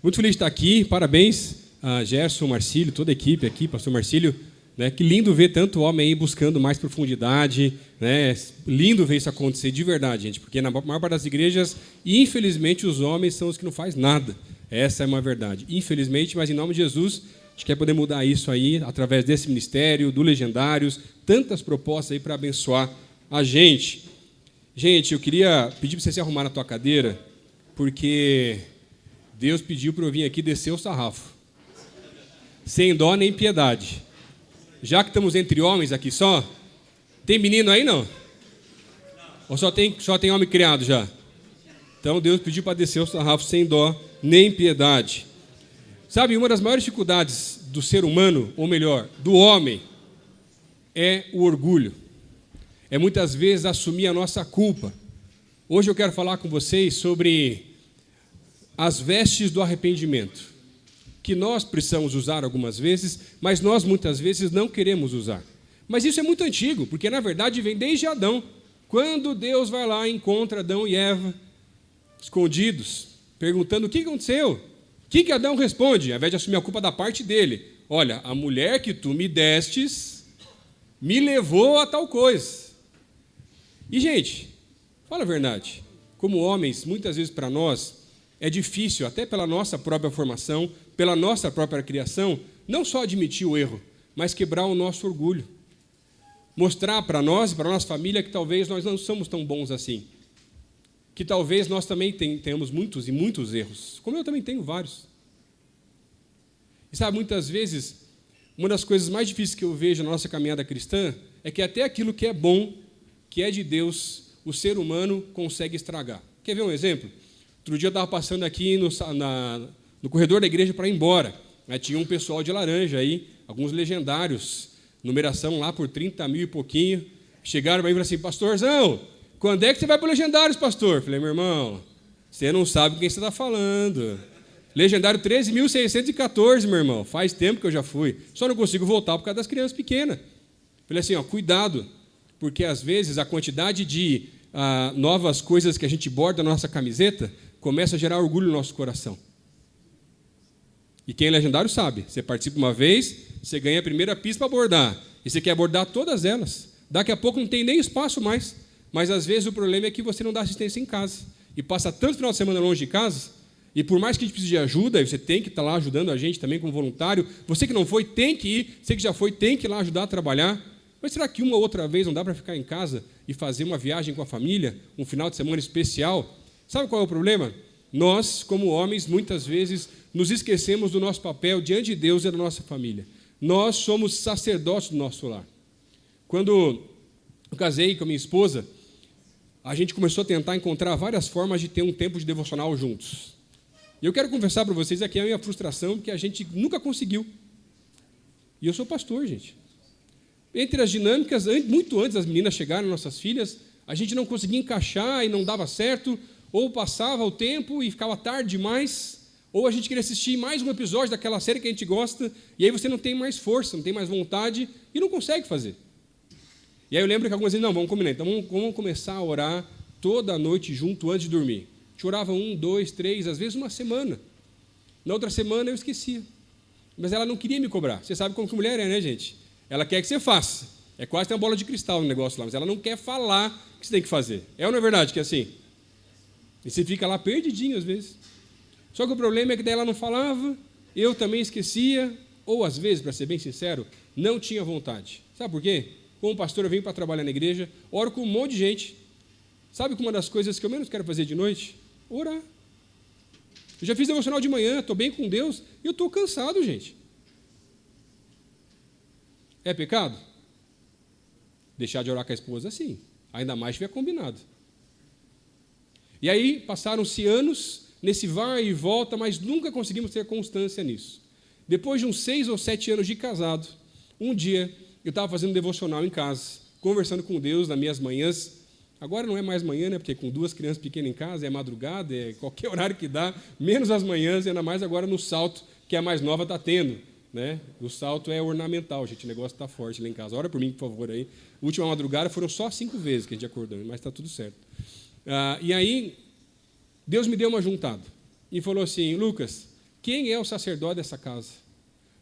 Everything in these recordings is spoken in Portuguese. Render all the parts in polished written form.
Muito feliz de estar aqui, parabéns a Gerson, Marcílio, toda a equipe aqui, pastor Marcílio, né? Que lindo ver tanto homem aí buscando mais profundidade, né? Lindo ver isso acontecer de verdade, gente, porque na maior parte das igrejas, infelizmente, os homens são os que não fazem nada. Essa é uma verdade, infelizmente, mas em nome de Jesus, a gente quer poder mudar isso aí, através desse ministério, do Legendários, tantas propostas aí para abençoar a gente. Gente, eu queria pedir para você se arrumar na tua cadeira, porque Deus pediu para eu vir aqui descer o sarrafo, sem dó nem piedade. Já que estamos entre homens aqui só, tem menino aí não? Ou só tem homem criado já? Então Deus pediu para descer o sarrafo sem dó nem piedade. Sabe, uma das maiores dificuldades do ser humano, ou melhor, do homem, é o orgulho. É muitas vezes assumir a nossa culpa. Hoje eu quero falar com vocês sobre as vestes do arrependimento, que nós precisamos usar algumas vezes, mas nós muitas vezes não queremos usar. Mas isso é muito antigo, porque na verdade vem desde Adão, quando Deus vai lá e encontra Adão e Eva escondidos, perguntando o que aconteceu. O que Adão responde, ao invés de assumir a culpa da parte dele? Olha, a mulher que tu me destes me levou a tal coisa. E, gente, fala a verdade, como homens, muitas vezes para nós, é difícil, até pela nossa própria formação, pela nossa própria criação, não só admitir o erro, mas quebrar o nosso orgulho. Mostrar para nós e para a nossa família que talvez nós não somos tão bons assim. Que talvez nós também tenhamos muitos e muitos erros, como eu também tenho vários. E sabe, muitas vezes, uma das coisas mais difíceis que eu vejo na nossa caminhada cristã é que até aquilo que é bom, que é de Deus, o ser humano consegue estragar. Quer ver um exemplo? Outro dia eu estava passando aqui no corredor da igreja para ir embora. Aí tinha um pessoal de laranja aí, alguns legendários, numeração lá por 30 mil e pouquinho. Chegaram para mim e falaram assim, pastorzão, quando é que você vai para o Legendários, pastor? Falei, meu irmão, você não sabe com quem você está falando. Legendário 13.614, meu irmão. Faz tempo que eu já fui. Só não consigo voltar por causa das crianças pequenas. Falei assim, cuidado, porque às vezes a quantidade de novas coisas que a gente borda na nossa camiseta começa a gerar orgulho no nosso coração. E quem é legendário sabe. Você participa uma vez, você ganha a primeira pista para bordar. E você quer bordar todas elas. Daqui a pouco não tem nem espaço mais. Mas às vezes o problema é que você não dá assistência em casa. E passa tanto final de semana longe de casa. E por mais que a gente precise de ajuda, e você tem que estar lá ajudando a gente também como voluntário. Você que não foi, tem que ir. Você que já foi, tem que ir lá ajudar a trabalhar. Mas será que uma ou outra vez não dá para ficar em casa e fazer uma viagem com a família? Um final de semana especial? Sabe qual é o problema? Nós, como homens, muitas vezes nos esquecemos do nosso papel diante de Deus e da nossa família. Nós somos sacerdotes do nosso lar. Quando eu casei com a minha esposa, a gente começou a tentar encontrar várias formas de ter um tempo de devocional juntos. E eu quero conversar para vocês aqui a minha frustração, porque a gente nunca conseguiu. E eu sou pastor, gente. Entre as dinâmicas, muito antes das meninas chegarem, nossas filhas, a gente não conseguia encaixar e não dava certo, ou passava o tempo e ficava tarde demais, ou a gente queria assistir mais um episódio daquela série que a gente gosta, e aí você não tem mais força, não tem mais vontade, e não consegue fazer. E aí eu lembro que algumas vezes, não, vamos combinar, então vamos começar a orar toda noite junto antes de dormir. A gente orava 1, 2, 3, às vezes uma semana. Na outra semana eu esquecia. Mas ela não queria me cobrar. Você sabe como que mulher é, né, gente? Ela quer que você faça. É quase ter uma bola de cristal no negócio lá, mas ela não quer falar o que você tem que fazer. É ou não é verdade que é assim? E você fica lá perdidinho às vezes. Só que o problema é que daí ela não falava, eu também esquecia, ou às vezes, para ser bem sincero, não tinha vontade. Sabe por quê? Como pastor, eu venho para trabalhar na igreja, oro com um monte de gente. Sabe que uma das coisas que eu menos quero fazer de noite? Orar. Eu já fiz devocional de manhã, estou bem com Deus, e eu estou cansado, gente. É pecado? Deixar de orar com a esposa, sim. Ainda mais se tiver combinado. E aí, passaram-se anos nesse vai e volta, mas nunca conseguimos ter constância nisso. Depois de uns 6 ou 7 anos de casado, um dia, eu estava fazendo devocional em casa, conversando com Deus nas minhas manhãs. Agora não é mais manhã, né? Porque com 2 crianças pequenas em casa, é madrugada, é qualquer horário que dá, menos as manhãs, e ainda mais agora no salto, que a mais nova está tendo. Né? O salto é ornamental, gente, o negócio está forte lá em casa. Ora por mim, por favor, aí. Última madrugada foram só 5 vezes que a gente acordou, mas está tudo certo. E aí, Deus me deu uma juntada e falou assim, Lucas, Quem é o sacerdote dessa casa?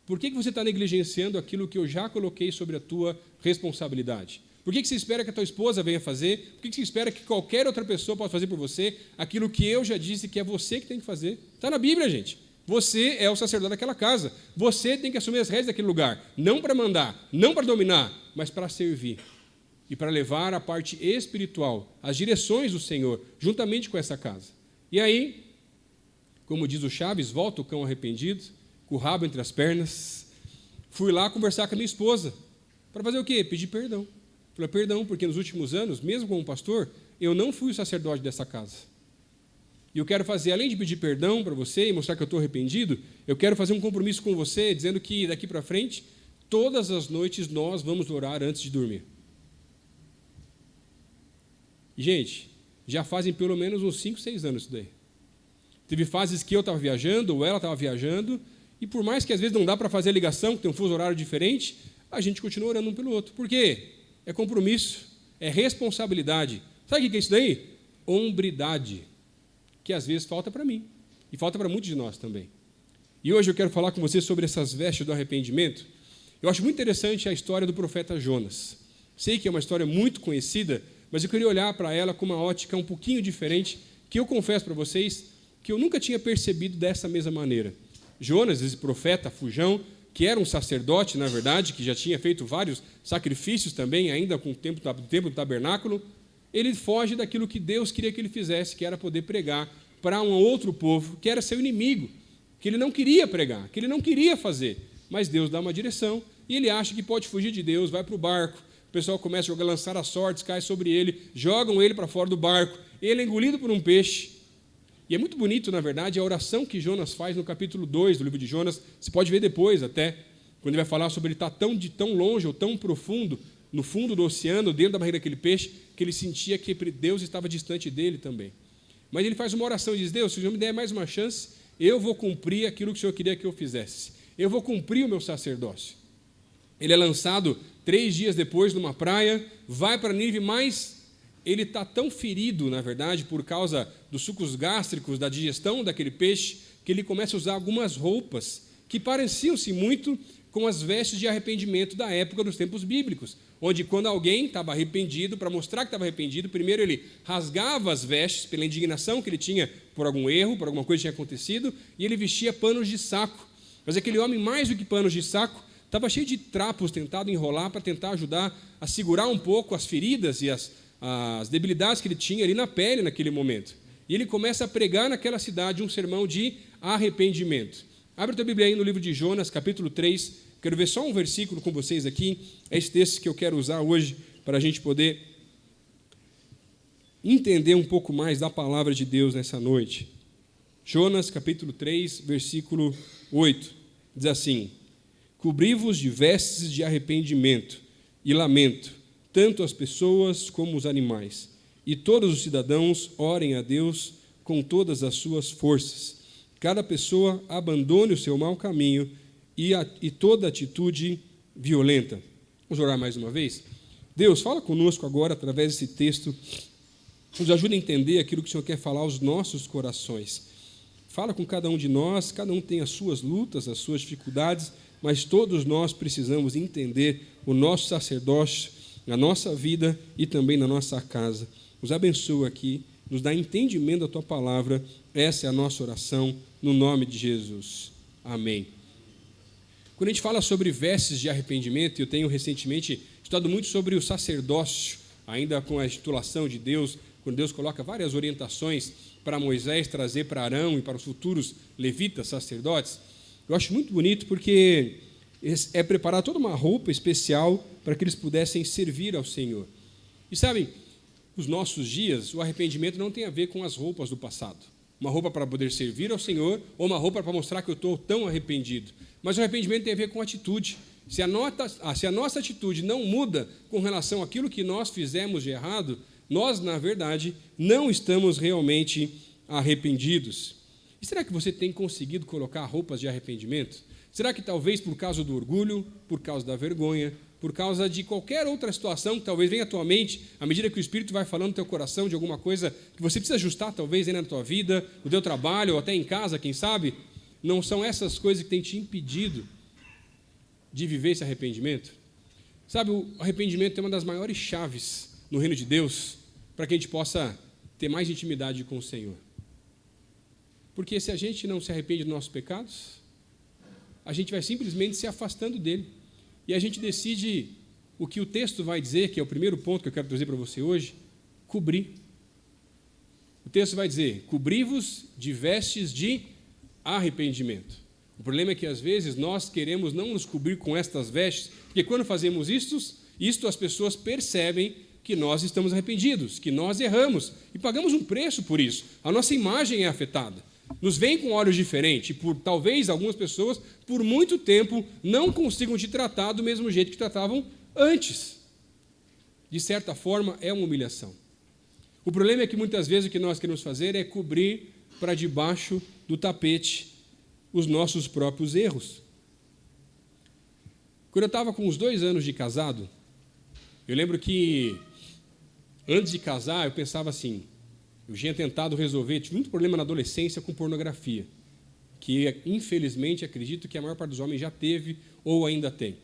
Por que você está negligenciando aquilo que eu já coloquei sobre a tua responsabilidade? Por que você espera que a tua esposa venha fazer? Por que você espera que qualquer outra pessoa possa fazer por você aquilo que eu já disse que é você que tem que fazer? Está na Bíblia, gente. Você é o sacerdote daquela casa. Você tem que assumir as rédeas daquele lugar. Não para mandar, não para dominar, mas para servir. E para levar a parte espiritual, as direções do Senhor, juntamente com essa casa. E aí, como diz o Chaves, volta o cão arrependido, com o rabo entre as pernas. Fui lá conversar com a minha esposa. Para fazer o quê? Pedir perdão. Falei, perdão, porque nos últimos anos, mesmo como pastor, eu não fui o sacerdote dessa casa. E eu quero fazer, além de pedir perdão para você e mostrar que eu estou arrependido, eu quero fazer um compromisso com você, dizendo que daqui para frente, todas as noites nós vamos orar antes de dormir. E, gente, já fazem pelo menos uns 5, 6 anos isso daí. Teve fases que eu estava viajando, ou ela estava viajando, e por mais que às vezes não dá para fazer a ligação, que tem um fuso horário diferente, a gente continua orando um pelo outro. Por quê? É compromisso, é responsabilidade. Sabe o que é isso daí? Hombridade, que às vezes falta para mim, e falta para muitos de nós também. E hoje eu quero falar com você sobre essas vestes do arrependimento. Eu acho muito interessante a história do profeta Jonas. Sei que é uma história muito conhecida, mas eu queria olhar para ela com uma ótica um pouquinho diferente, que eu confesso para vocês que eu nunca tinha percebido dessa mesma maneira. Jonas, esse profeta fujão, que era um sacerdote, na verdade, que já tinha feito vários sacrifícios também, ainda com o tempo do tabernáculo, ele foge daquilo que Deus queria que ele fizesse, que era poder pregar para um outro povo, que era seu inimigo, que ele não queria pregar, que ele não queria fazer, mas Deus dá uma direção, e ele acha que pode fugir de Deus, vai para o barco, o pessoal começa a lançar as sortes, cai sobre ele, jogam ele para fora do barco, ele é engolido por um peixe. E é muito bonito, na verdade, a oração que Jonas faz no capítulo 2 do livro de Jonas. Você pode ver depois até, quando ele vai falar sobre ele estar tão longe ou tão profundo, no fundo do oceano, dentro da barriga daquele peixe, que ele sentia que Deus estava distante dele também. Mas ele faz uma oração e diz, Deus, se o Senhor me der mais uma chance, eu vou cumprir aquilo que o Senhor queria que eu fizesse. Eu vou cumprir o meu sacerdócio. Ele é lançado 3 dias depois numa praia, vai para Nínive, mas ele está tão ferido, na verdade, por causa dos sucos gástricos, da digestão daquele peixe, que ele começa a usar algumas roupas que pareciam-se muito com as vestes de arrependimento da época dos tempos bíblicos, onde quando alguém estava arrependido, para mostrar que estava arrependido, primeiro ele rasgava as vestes pela indignação que ele tinha por algum erro, por alguma coisa que tinha acontecido, e ele vestia panos de saco. Mas aquele homem, mais do que panos de saco, estava cheio de trapos, tentado enrolar para tentar ajudar a segurar um pouco as feridas e as debilidades que ele tinha ali na pele naquele momento. E ele começa a pregar naquela cidade um sermão de arrependimento. Abre a tua Bíblia aí no livro de Jonas, capítulo 3. Quero ver só um versículo com vocês aqui. É esse texto que eu quero usar hoje para a gente poder entender um pouco mais da palavra de Deus nessa noite. Jonas, capítulo 3, versículo 8. Diz assim: Cobri-vos de vestes de arrependimento e lamento, tanto as pessoas como os animais, e todos os cidadãos orem a Deus com todas as suas forças. Cada pessoa abandone o seu mau caminho e toda atitude violenta. Vamos orar mais uma vez? Deus, fala conosco agora através desse texto, nos ajuda a entender aquilo que o Senhor quer falar aos nossos corações. Fala com cada um de nós, cada um tem as suas lutas, as suas dificuldades, mas todos nós precisamos entender o nosso sacerdócio na nossa vida e também na nossa casa. Nos abençoa aqui, nos dá entendimento da Tua palavra. Essa é a nossa oração, no nome de Jesus. Amém. Quando a gente fala sobre vestes de arrependimento, eu tenho recentemente estudado muito sobre o sacerdócio, ainda com a titulação de Deus, quando Deus coloca várias orientações para Moisés trazer para Arão e para os futuros levitas, sacerdotes. Eu acho muito bonito porque é preparar toda uma roupa especial para que eles pudessem servir ao Senhor. E sabem, nos nossos dias, o arrependimento não tem a ver com as roupas do passado. Uma roupa para poder servir ao Senhor ou uma roupa para mostrar que eu estou tão arrependido. Mas o arrependimento tem a ver com atitude. Se a nossa atitude não muda com relação àquilo que nós fizemos de errado, nós, na verdade, não estamos realmente arrependidos. E será que você tem conseguido colocar roupas de arrependimento? Será que talvez por causa do orgulho, por causa da vergonha, por causa de qualquer outra situação que talvez venha à tua mente, à medida que o Espírito vai falando no teu coração de alguma coisa que você precisa ajustar talvez aí na tua vida, no teu trabalho ou até em casa, quem sabe, Não são essas coisas que têm te impedido de viver esse arrependimento? Sabe, o arrependimento é uma das maiores chaves no reino de Deus para que a gente possa ter mais intimidade com o Senhor. Porque se a gente não se arrepende dos nossos pecados, a gente vai simplesmente se afastando dele. E a gente decide o que o texto vai dizer, que é o primeiro ponto que eu quero trazer para você hoje, cobrir. O texto vai dizer, cobri-vos de vestes de arrependimento. O problema é que às vezes nós queremos não nos cobrir com estas vestes, porque quando fazemos isto as pessoas percebem que nós estamos arrependidos, que nós erramos e pagamos um preço por isso. A nossa imagem é afetada. Nos veem com olhos diferentes, por talvez algumas pessoas, por muito tempo, não consigam te tratar do mesmo jeito que tratavam antes. De certa forma, é uma humilhação. O problema é que muitas vezes o que nós queremos fazer é cobrir para debaixo do tapete os nossos próprios erros. Quando eu estava com uns 2 anos de casado, eu lembro que antes de casar eu pensava assim, eu tinha tentado resolver, tive muito problema na adolescência com pornografia, que infelizmente acredito que a maior parte dos homens já teve ou ainda tem.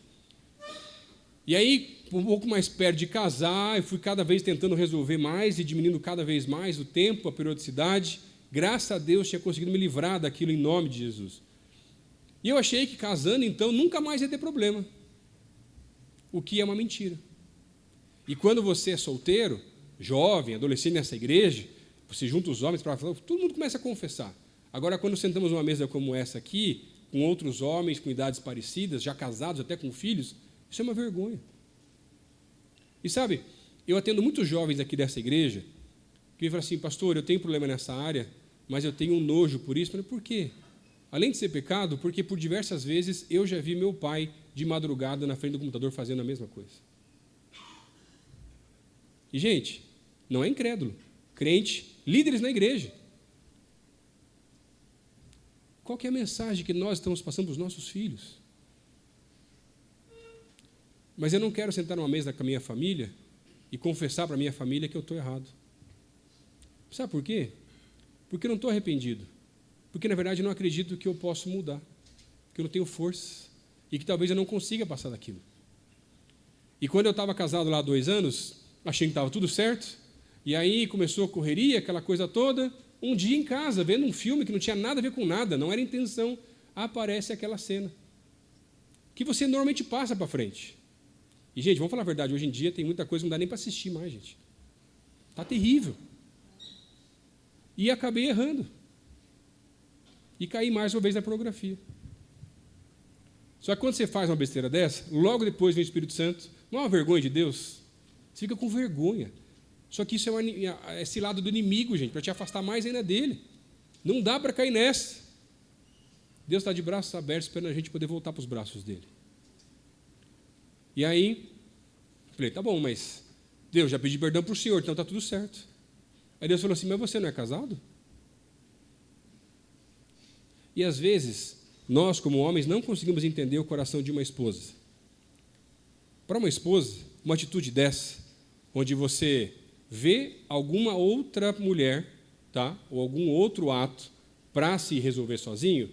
E aí, um pouco mais perto de casar, eu fui cada vez tentando resolver mais e diminuindo cada vez mais o tempo, a periodicidade. Graças a Deus tinha conseguido me livrar daquilo em nome de Jesus. E eu achei que casando, então, nunca mais ia ter problema. O que é uma mentira. E quando você é solteiro, jovem, adolescente nessa igreja, você junta os homens para falar, todo mundo começa a confessar. Agora, quando sentamos numa mesa como essa aqui, com outros homens com idades parecidas, já casados, até com filhos, isso é uma vergonha. E sabe, eu atendo muitos jovens aqui dessa igreja, que me falam assim, pastor, eu tenho problema nessa área, mas eu tenho um nojo por isso. Eu falei, por quê? Além de ser pecado, porque por diversas vezes eu já vi meu pai de madrugada na frente do computador fazendo a mesma coisa. E, gente, não é incrédulo, crente, líderes na igreja. Qual que é a mensagem que nós estamos passando para os nossos filhos? Mas eu não quero sentar numa mesa com a minha família e confessar para a minha família que eu estou errado. Sabe por quê? Porque eu não estou arrependido. Porque, na verdade, eu não acredito que eu posso mudar. Que eu não tenho força. E que talvez eu não consiga passar daquilo. E quando eu estava casado lá há 2 anos, achei que estava tudo certo. E aí começou a correria, aquela coisa toda. Um dia em casa, vendo um filme que não tinha nada a ver com nada, não era intenção, aparece aquela cena. Que você normalmente passa para frente. E, gente, vamos falar a verdade, hoje em dia tem muita coisa que não dá nem para assistir mais, gente. Está terrível. E acabei errando. E caí mais uma vez na pornografia. Só que quando você faz uma besteira dessa, logo depois vem o Espírito Santo, não é uma vergonha de Deus? Você fica com vergonha. Só que isso é esse lado do inimigo, gente, para te afastar mais ainda dele. Não dá para cair nessa. Deus está de braços abertos esperando a gente poder voltar para os braços dele. E aí, falei, tá bom, mas Deus, já pedi perdão para o senhor, então está tudo certo. Aí Deus falou assim, mas você não é casado? E às vezes, nós como homens não conseguimos entender o coração de uma esposa. Para uma esposa, uma atitude dessa, onde você vê alguma outra mulher, tá, ou algum outro ato para se resolver sozinho,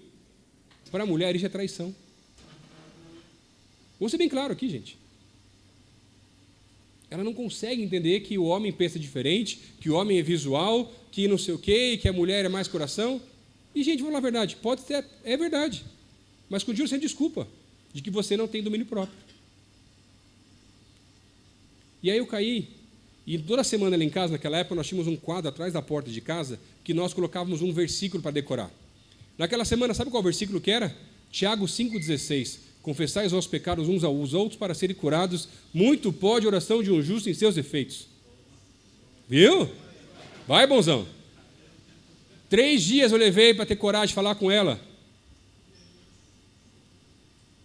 para a mulher isso é traição. Vou ser bem claro aqui, gente. Ela não consegue entender que o homem pensa diferente, que o homem é visual, que não sei o quê, que a mulher é mais coração. E, gente, vamos falar a verdade, pode ser, é verdade. Mas continua sendo desculpa de que você não tem domínio próprio. E aí eu caí, e toda semana ali em casa, naquela época, nós tínhamos um quadro atrás da porta de casa, que nós colocávamos um versículo para decorar. Naquela semana, sabe qual versículo que era? Tiago 5,16. Confessai os vossos pecados uns aos outros para serem curados, muito pode a oração de um justo em seus efeitos. Viu? Vai, bonzão. 3 dias eu levei para ter coragem de falar com ela.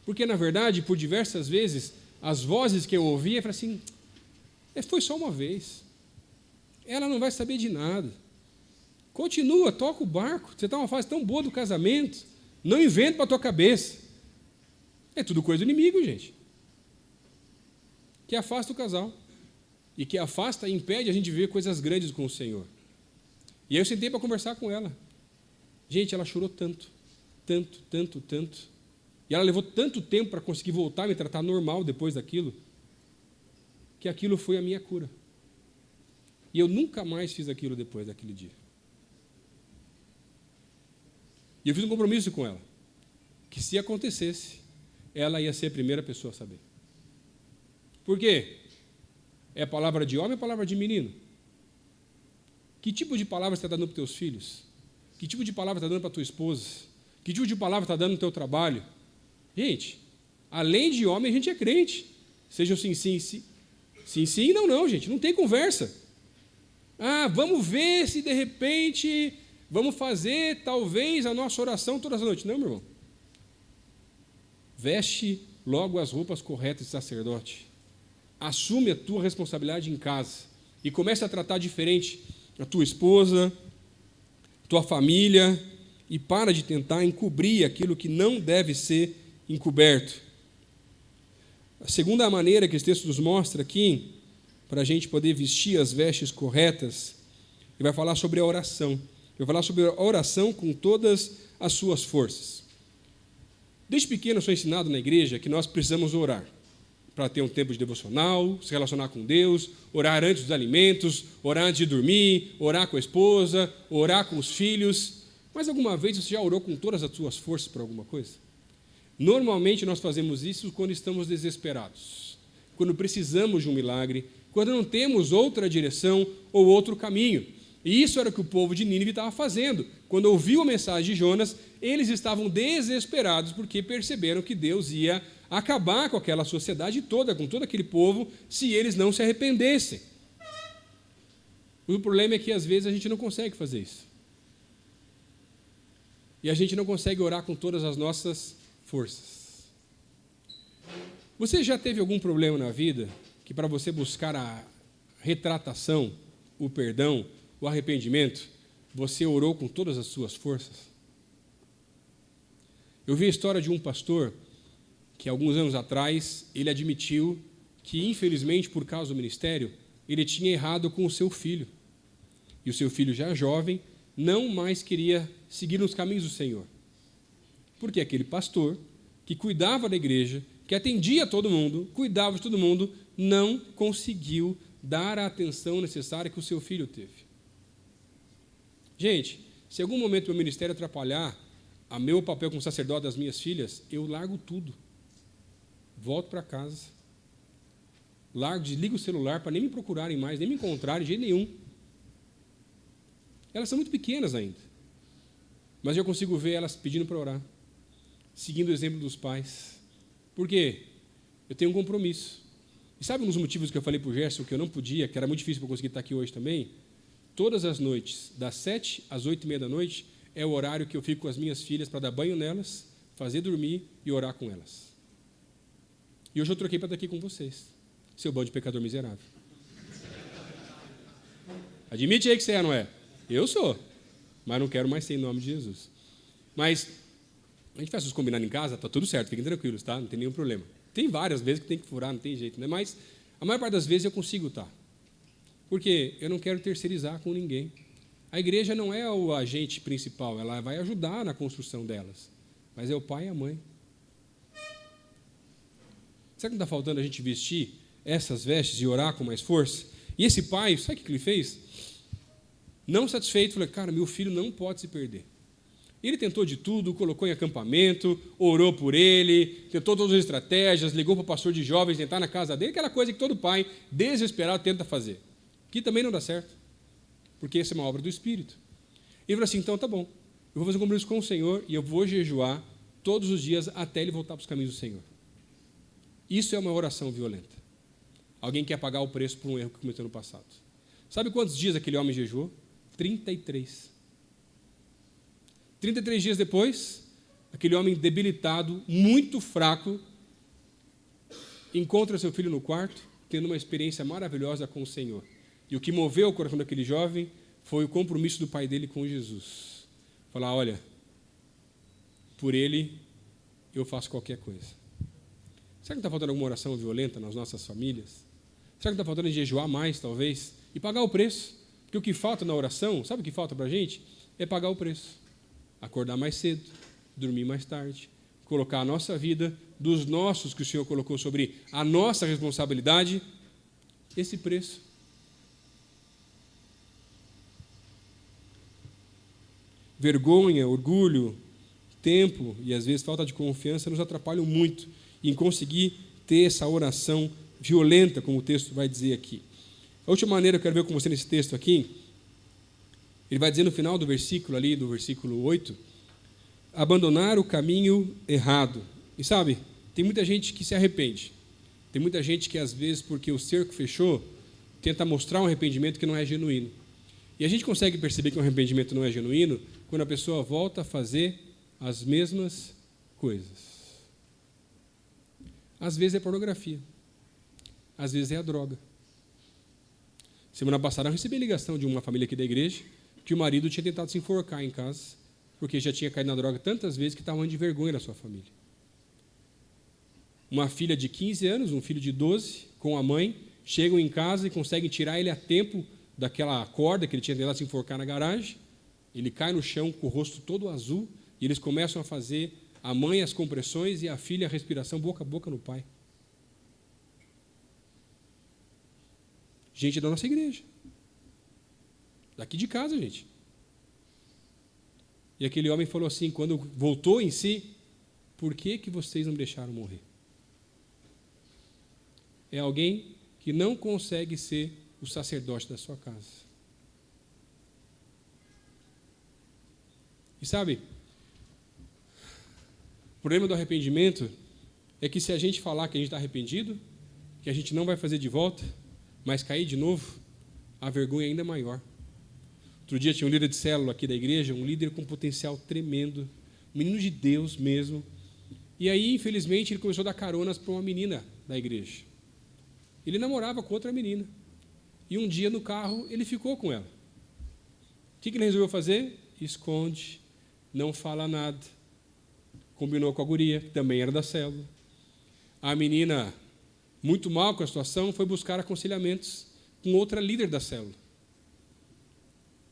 Porque, na verdade, por diversas vezes, as vozes que eu ouvia, eu falei assim, foi só uma vez. Ela não vai saber de nada. Continua, toca o barco. Você está numa fase tão boa do casamento, não inventa para a tua cabeça. É tudo coisa do inimigo, gente. Que afasta o casal. E que afasta e impede a gente de ver coisas grandes com o Senhor. E aí eu sentei para conversar com ela. Gente, ela chorou tanto. tanto, tanto, tanto. E ela levou tanto tempo para conseguir voltar a me tratar normal depois daquilo, que aquilo foi a minha cura. E eu nunca mais fiz aquilo depois daquele dia. E eu fiz um compromisso com ela, que se acontecesse, ela ia ser a primeira pessoa a saber. Por quê? É palavra de homem ou palavra de menino? Que tipo de palavra você está dando para os teus filhos? Que tipo de palavra está dando para a tua esposa? Que tipo de palavra está dando no teu trabalho? Gente, além de homem, a gente é crente. Seja o sim, sim, sim. Sim, sim, não, não, gente. Não tem conversa. Vamos ver se de repente vamos fazer talvez a nossa oração todas as noites. Não, meu irmão. Veste logo as roupas corretas de sacerdote. Assume a tua responsabilidade em casa. E comece a tratar diferente a tua esposa, tua família, e para de tentar encobrir aquilo que não deve ser encoberto. A segunda maneira que esse texto nos mostra aqui, para a gente poder vestir as vestes corretas, ele vai falar sobre a oração. Ele vai falar sobre a oração com todas as suas forças. Desde pequeno eu sou ensinado na igreja que nós precisamos orar para ter um tempo de devocional, se relacionar com Deus, orar antes dos alimentos, orar antes de dormir, orar com a esposa, orar com os filhos. Mas alguma vez você já orou com todas as suas forças por alguma coisa? Normalmente nós fazemos isso quando estamos desesperados, quando precisamos de um milagre, quando não temos outra direção ou outro caminho. E isso era o que o povo de Nínive estava fazendo. Quando ouviu a mensagem de Jonas, eles estavam desesperados porque perceberam que Deus ia acabar com aquela sociedade toda, com todo aquele povo, se eles não se arrependessem. O problema é que às vezes a gente não consegue fazer isso. E a gente não consegue orar com todas as nossas forças. Você já teve algum problema na vida que para você buscar a retratação, o perdão, o arrependimento, você orou com todas as suas forças? Eu vi a história de um pastor que alguns anos atrás ele admitiu que, infelizmente, por causa do ministério, ele tinha errado com o seu filho. E o seu filho, já jovem, não mais queria seguir nos caminhos do Senhor. Porque aquele pastor, que cuidava da igreja, que atendia todo mundo, cuidava de todo mundo, não conseguiu dar a atenção necessária que o seu filho teve. Gente, se em algum momento meu ministério atrapalhar o meu papel como sacerdote das minhas filhas, eu largo tudo. Volto para casa. Desligo o celular para nem me procurarem mais, nem me encontrarem de jeito nenhum. Elas são muito pequenas ainda. Mas eu consigo ver elas pedindo para orar, seguindo o exemplo dos pais. Por quê? Eu tenho um compromisso. E sabe um dos motivos que eu falei para o Gerson que eu não podia, que era muito difícil para eu conseguir estar aqui hoje também? Todas as noites, das 7 às 8h30 da noite, é o horário que eu fico com as minhas filhas para dar banho nelas, fazer dormir e orar com elas. E hoje eu troquei para estar aqui com vocês, seu bando de pecador miserável. Admite aí que você é, não é? Eu sou, mas não quero mais ser em nome de Jesus. Mas a gente faz os combinados em casa, está tudo certo, fiquem tranquilos, tá? Não tem nenhum problema. Tem várias vezes que tem que furar, não tem jeito, né? Mas a maior parte das vezes eu consigo estar. Porque eu não quero terceirizar com ninguém. A igreja não é o agente principal, ela vai ajudar na construção delas. Mas é o pai e a mãe. Será que não está faltando a gente vestir essas vestes e orar com mais força? E esse pai, sabe o que ele fez? Não satisfeito, falou, cara, meu filho não pode se perder. Ele tentou de tudo, colocou em acampamento, orou por ele, tentou todas as estratégias, ligou para o pastor de jovens, tentar na casa dele, aquela coisa que todo pai desesperado tenta fazer. Que também não dá certo, porque essa é uma obra do Espírito. Ele falou assim, então tá bom, eu vou fazer um compromisso com o Senhor e eu vou jejuar todos os dias até ele voltar para os caminhos do Senhor. Isso é uma oração violenta. Alguém quer pagar o preço por um erro que cometeu no passado. Sabe quantos dias aquele homem jejuou? 33. 33 dias depois, aquele homem debilitado, muito fraco, encontra seu filho no quarto, tendo uma experiência maravilhosa com o Senhor. E o que moveu o coração daquele jovem foi o compromisso do pai dele com Jesus. Falar, olha, por ele eu faço qualquer coisa. Será que não está faltando alguma oração violenta nas nossas famílias? Será que não está faltando jejuar mais, talvez? E pagar o preço? Porque o que falta na oração, sabe o que falta para a gente? É pagar o preço. Acordar mais cedo, dormir mais tarde, colocar a nossa vida, dos nossos que o Senhor colocou sobre a nossa responsabilidade, esse preço. Vergonha, orgulho, tempo e às vezes falta de confiança nos atrapalham muito em conseguir ter essa oração violenta, como o texto vai dizer aqui. A última maneira que eu quero ver com você nesse texto aqui, ele vai dizer no final do versículo ali, do versículo 8, abandonar o caminho errado. E sabe, tem muita gente que se arrepende. Tem muita gente que às vezes, porque o cerco fechou, tenta mostrar um arrependimento que não é genuíno. E a gente consegue perceber que um arrependimento não é genuíno quando a pessoa volta a fazer as mesmas coisas. Às vezes é pornografia. Às vezes é a droga. Semana passada eu recebi ligação de uma família aqui da igreja que o marido tinha tentado se enforcar em casa porque já tinha caído na droga tantas vezes que estava morrendo de vergonha da sua família. Uma filha de 15 anos, um filho de 12, com a mãe, chegam em casa e conseguem tirar ele a tempo daquela corda que ele tinha tentado se enforcar na garagem. Ele cai no chão com o rosto todo azul e eles começam a fazer a mãe as compressões e a filha a respiração boca a boca no pai. Gente da nossa igreja. Daqui de casa, gente. E aquele homem falou assim, quando voltou em si, por que vocês não me deixaram morrer? É alguém que não consegue ser o sacerdote da sua casa. E sabe, o problema do arrependimento é que se a gente falar que a gente está arrependido, que a gente não vai fazer de volta, mas cair de novo, a vergonha é ainda maior. Outro dia tinha um líder de célula aqui da igreja, um líder com potencial tremendo, um menino de Deus mesmo. E aí, infelizmente, ele começou a dar caronas para uma menina da igreja. Ele namorava com outra menina. E um dia no carro, ele ficou com ela. O que ele resolveu fazer? Esconde, não fala nada. Combinou com a guria, que também era da célula. A menina, muito mal com a situação, foi buscar aconselhamentos com outra líder da célula.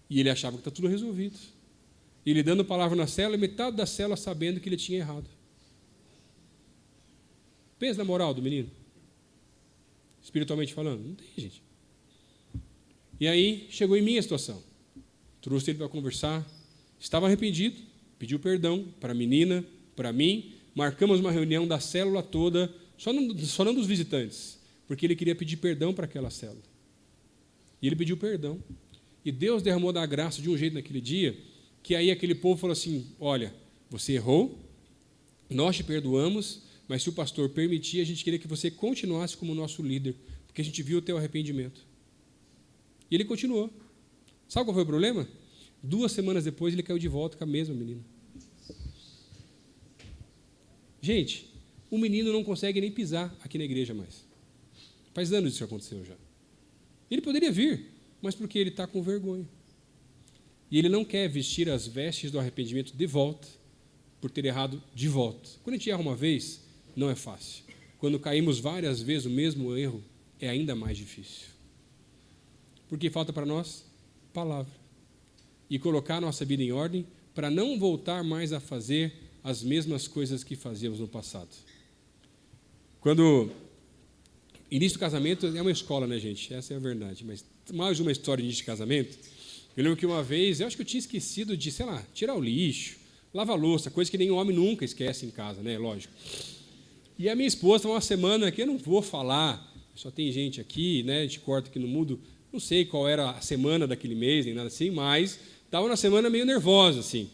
E ele achava que está tudo resolvido. E ele dando palavra na célula, e metade da célula sabendo que ele tinha errado. Pensa na moral do menino. Espiritualmente falando. Não tem, gente. E aí, chegou em mim a situação. Trouxe ele para conversar. Estava arrependido. Pediu perdão para a menina, para mim. Marcamos uma reunião da célula toda, só não dos visitantes. Porque ele queria pedir perdão para aquela célula. E ele pediu perdão. E Deus derramou da graça de um jeito naquele dia, que aí aquele povo falou assim, olha, você errou, nós te perdoamos, mas se o pastor permitir, a gente queria que você continuasse como nosso líder, porque a gente viu o teu arrependimento. E ele continuou. Sabe qual foi o problema? 2 semanas depois, ele caiu de volta com a mesma menina. Gente, o menino não consegue nem pisar aqui na igreja mais. Faz anos isso aconteceu já. Ele poderia vir, mas porque ele está com vergonha. E ele não quer vestir as vestes do arrependimento de volta, por ter errado de volta. Quando a gente erra uma vez, não é fácil. Quando caímos várias vezes o mesmo erro, é ainda mais difícil. Porque falta para nós palavra. E colocar a nossa vida em ordem para não voltar mais a fazer as mesmas coisas que fazíamos no passado. Quando início do casamento é uma escola, né, gente? Essa é a verdade. Mas mais uma história de início de casamento. Eu lembro que uma vez, eu acho que eu tinha esquecido de, tirar o lixo, lavar a louça, coisa que nem homem nunca esquece em casa, né? Lógico. E a minha esposa estava uma semana que eu não vou falar, só tem gente aqui, né? A gente corta aqui no mudo. Não sei qual era a semana daquele mês, nem nada assim, mas estava na semana meio nervosa, assim.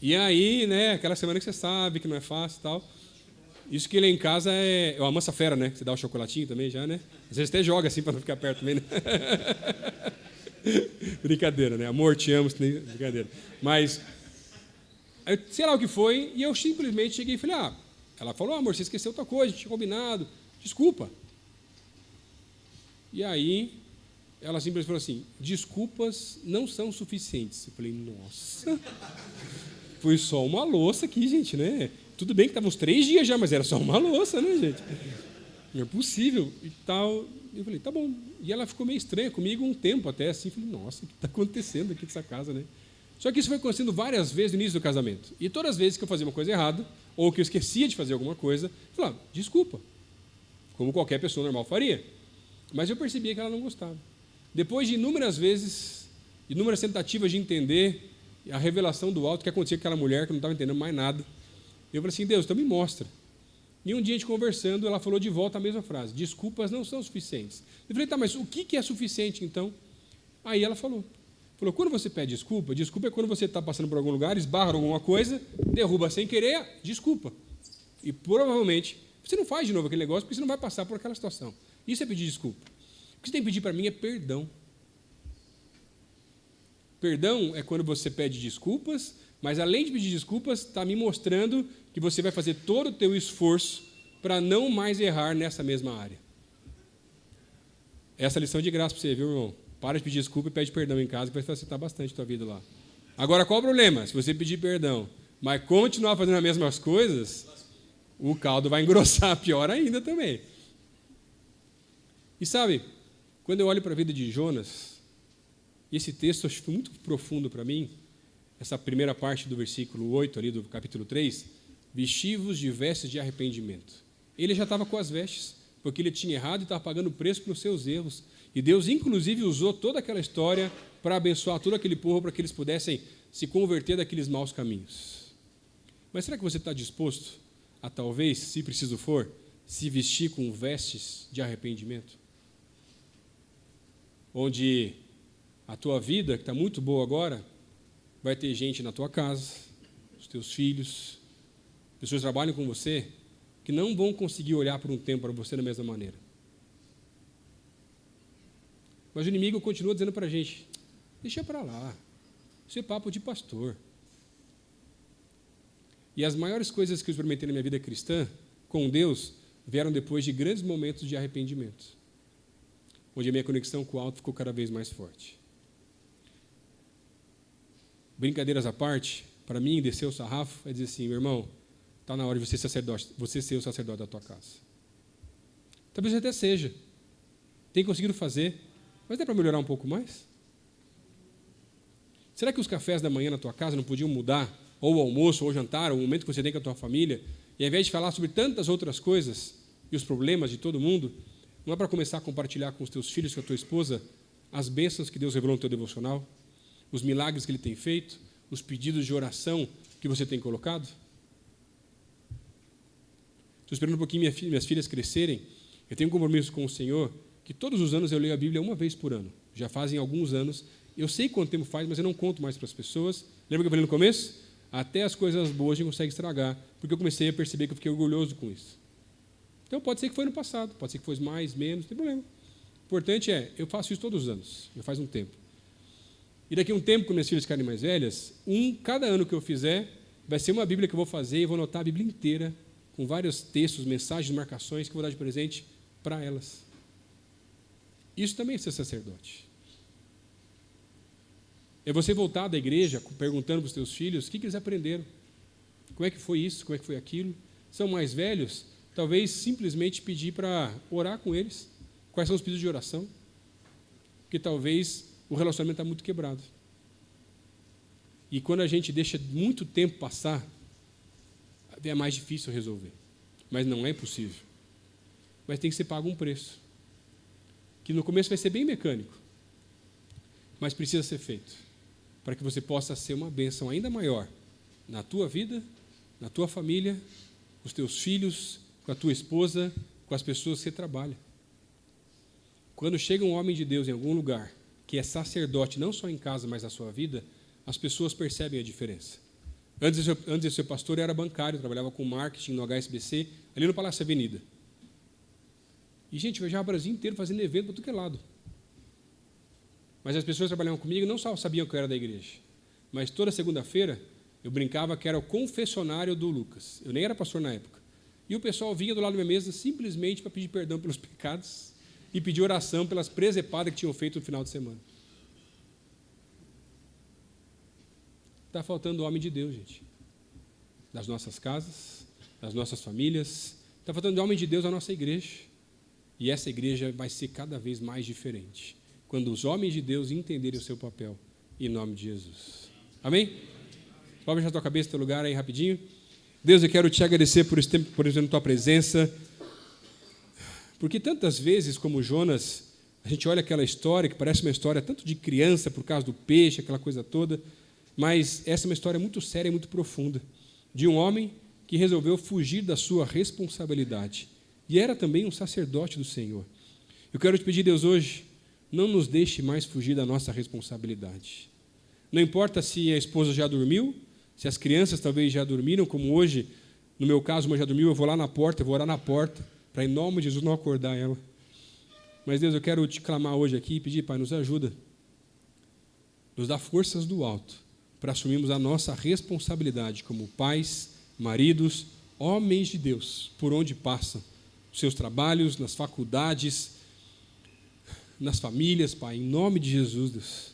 E aí, né, aquela semana que você sabe que não é fácil e tal. Isso que lá em casa é uma mansa fera, né? Você dá o chocolatinho também já, né? Às vezes até joga assim para não ficar perto também, né? Brincadeira, né? Amor, te amo, brincadeira. Mas, sei lá o que foi, e eu simplesmente cheguei e falei, ela falou, amor, você esqueceu outra coisa, a gente tinha combinado, desculpa. E aí, ela simplesmente falou assim, desculpas não são suficientes. Eu falei, nossa, foi só uma louça aqui, gente, né? Tudo bem que estava uns 3 dias já, mas era só uma louça, né, gente? Não é possível e tal. Eu falei, tá bom. E ela ficou meio estranha comigo um tempo até, assim. Falei, nossa, o que está acontecendo aqui nessa casa, né? Só que isso foi acontecendo várias vezes no início do casamento. E todas as vezes que eu fazia uma coisa errada, ou que eu esquecia de fazer alguma coisa, eu falava, desculpa, como qualquer pessoa normal faria. Mas eu percebia que ela não gostava. Depois de inúmeras vezes, inúmeras tentativas de entender a revelação do alto que acontecia com aquela mulher que não estava entendendo mais nada, eu falei assim, Deus, então me mostra. E um dia a gente conversando, ela falou de volta a mesma frase, desculpas não são suficientes. Eu falei, tá, mas o que é suficiente então? Aí ela falou, quando você pede desculpa, desculpa é quando você está passando por algum lugar, esbarra alguma coisa, derruba sem querer, desculpa. E provavelmente, você não faz de novo aquele negócio, porque você não vai passar por aquela situação. Isso é pedir desculpa. O que você tem que pedir para mim é perdão. Perdão é quando você pede desculpas, mas além de pedir desculpas, está me mostrando que você vai fazer todo o teu esforço para não mais errar nessa mesma área. Essa lição é de graça para você, viu, irmão? Para de pedir desculpa e pede perdão em casa, que vai facilitar bastante a tua vida lá. Agora, qual o problema? Se você pedir perdão, mas continuar fazendo as mesmas coisas, o caldo vai engrossar pior ainda também. E sabe, quando eu olho para a vida de Jonas, e esse texto acho que foi muito profundo para mim, essa primeira parte do versículo 8 ali do capítulo 3, vestivos de vestes de arrependimento. Ele já estava com as vestes, porque ele tinha errado e estava pagando o preço pelos seus erros. E Deus, inclusive, usou toda aquela história para abençoar todo aquele povo, para que eles pudessem se converter daqueles maus caminhos. Mas será que você está disposto a, talvez, se preciso for, se vestir com vestes de arrependimento? Onde a tua vida, que está muito boa agora, vai ter gente na tua casa, os teus filhos, pessoas que trabalham com você, que não vão conseguir olhar por um tempo para você da mesma maneira. Mas o inimigo continua dizendo para a gente, deixa para lá, isso é papo de pastor. E as maiores coisas que eu experimentei na minha vida cristã, com Deus, vieram depois de grandes momentos de arrependimento, onde a minha conexão com o alto ficou cada vez mais forte. Brincadeiras à parte, para mim, descer o sarrafo é dizer assim, meu irmão, está na hora de você ser o sacerdote da tua casa. Talvez até seja. Tem conseguido fazer, mas dá para melhorar um pouco mais? Será que os cafés da manhã na tua casa não podiam mudar? Ou o almoço, ou o jantar, ou o momento que você tem com a tua família, e ao invés de falar sobre tantas outras coisas e os problemas de todo mundo, não é para começar a compartilhar com os teus filhos, com a tua esposa, as bênçãos que Deus revelou no teu devocional, os milagres que Ele tem feito, os pedidos de oração que você tem colocado? Estou esperando um pouquinho minhas filhas crescerem. Eu tenho um compromisso com o Senhor que todos os anos eu leio a Bíblia uma vez por ano. Já fazem alguns anos. Eu sei quanto tempo faz, mas eu não conto mais para as pessoas. Lembra que eu falei no começo? Até as coisas boas a gente consegue estragar, porque eu comecei a perceber que eu fiquei orgulhoso com isso. Então pode ser que foi no passado, pode ser que foi mais, menos, não tem problema. O importante é, eu faço isso todos os anos, já faz um tempo. E daqui a um tempo, quando minhas filhas ficarem mais velhas, cada ano que eu fizer, vai ser uma Bíblia que eu vou fazer e vou anotar a Bíblia inteira, com vários textos, mensagens, marcações que eu vou dar de presente para elas. Isso também é ser sacerdote. É você voltar da igreja perguntando para os teus filhos o que eles aprenderam. Como é que foi isso, como é que foi aquilo. São mais velhos, talvez simplesmente pedir para orar com eles. Quais são os pedidos de oração? Porque talvez o relacionamento está muito quebrado. E quando a gente deixa muito tempo passar, é mais difícil resolver. Mas não é impossível. Mas tem que ser pago um preço. Que no começo vai ser bem mecânico. Mas precisa ser feito. Para que você possa ser uma bênção ainda maior na tua vida, na tua família, com os teus filhos, com a tua esposa, com as pessoas que você trabalha. Quando chega um homem de Deus em algum lugar, que é sacerdote não só em casa, mas na sua vida, as pessoas percebem a diferença. Antes de ser pastor, eu era bancário, trabalhava com marketing no HSBC, ali no Palácio Avenida. E, gente, eu viajava o Brasil inteiro fazendo evento para tudo que é lado. Mas as pessoas que trabalhavam comigo não só sabiam que eu era da igreja, mas toda segunda-feira eu brincava que era o confessionário do Lucas. Eu nem era pastor na época. E o pessoal vinha do lado da minha mesa simplesmente para pedir perdão pelos pecados e pedir oração pelas presepadas que tinham feito no final de semana. Está faltando homem de Deus, gente. Das nossas casas, das nossas famílias. Está faltando homem de Deus na nossa igreja. E essa igreja vai ser cada vez mais diferente quando os homens de Deus entenderem o seu papel, em nome de Jesus. Amém? Pode deixar a tua cabeça no teu lugar aí rapidinho. Deus, eu quero te agradecer por esse tempo, por exemplo, tua presença. Porque tantas vezes, como Jonas, a gente olha aquela história que parece uma história tanto de criança por causa do peixe, aquela coisa toda, mas essa é uma história muito séria e muito profunda, de um homem que resolveu fugir da sua responsabilidade. E era também um sacerdote do Senhor. Eu quero te pedir, Deus, hoje, não nos deixe mais fugir da nossa responsabilidade. Não importa se a esposa já dormiu, se as crianças talvez já dormiram, como hoje, no meu caso, uma já dormiu, eu vou lá na porta, eu vou orar na porta, para em nome de Jesus não acordar ela. Mas, Deus, eu quero te clamar hoje aqui e pedir, Pai, nos ajuda, nos dá forças do alto para assumirmos a nossa responsabilidade como pais, maridos, homens de Deus, por onde passam, nos seus trabalhos, nas faculdades, nas famílias, Pai, em nome de Jesus, Deus.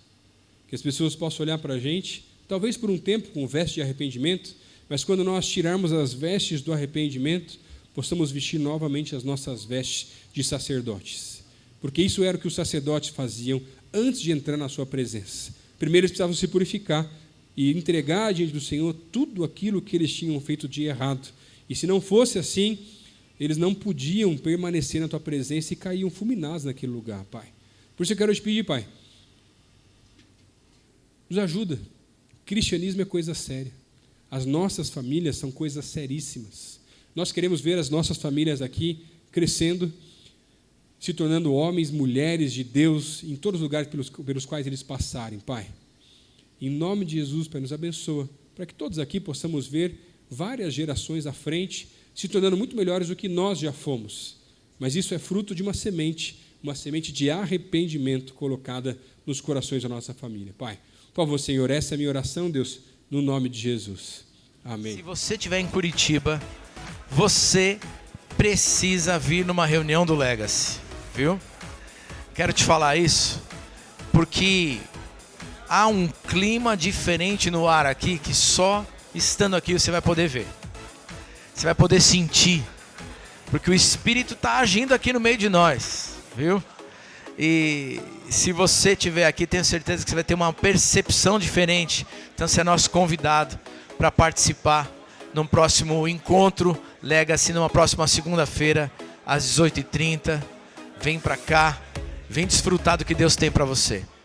Que as pessoas possam olhar para a gente, talvez por um tempo com veste de arrependimento, mas quando nós tirarmos as vestes do arrependimento, possamos vestir novamente as nossas vestes de sacerdotes. Porque isso era o que os sacerdotes faziam antes de entrar na sua presença. Primeiro eles precisavam se purificar e entregar diante do Senhor tudo aquilo que eles tinham feito de errado. E se não fosse assim, eles não podiam permanecer na tua presença e caíam fulminados naquele lugar, Pai. Por isso eu quero te pedir, Pai, nos ajuda. O cristianismo é coisa séria. As nossas famílias são coisas seríssimas. Nós queremos ver as nossas famílias aqui crescendo, se tornando homens, mulheres de Deus, em todos os lugares pelos quais eles passarem, Pai. Em nome de Jesus, Pai, nos abençoa, para que todos aqui possamos ver várias gerações à frente, se tornando muito melhores do que nós já fomos. Mas isso é fruto de uma semente de arrependimento colocada nos corações da nossa família. Pai, por favor, Senhor, essa é a minha oração, Deus, no nome de Jesus. Amém. Se você estiver em Curitiba, você precisa vir numa reunião do Legacy, viu? Quero te falar isso porque há um clima diferente no ar aqui que só estando aqui você vai poder ver. Você vai poder sentir, porque o Espírito está agindo aqui no meio de nós, viu? E se você estiver aqui, tenho certeza que você vai ter uma percepção diferente. Então você é nosso convidado para participar num próximo encontro Legacy, numa próxima segunda-feira, às 18h30. Vem para cá, vem desfrutar do que Deus tem para você.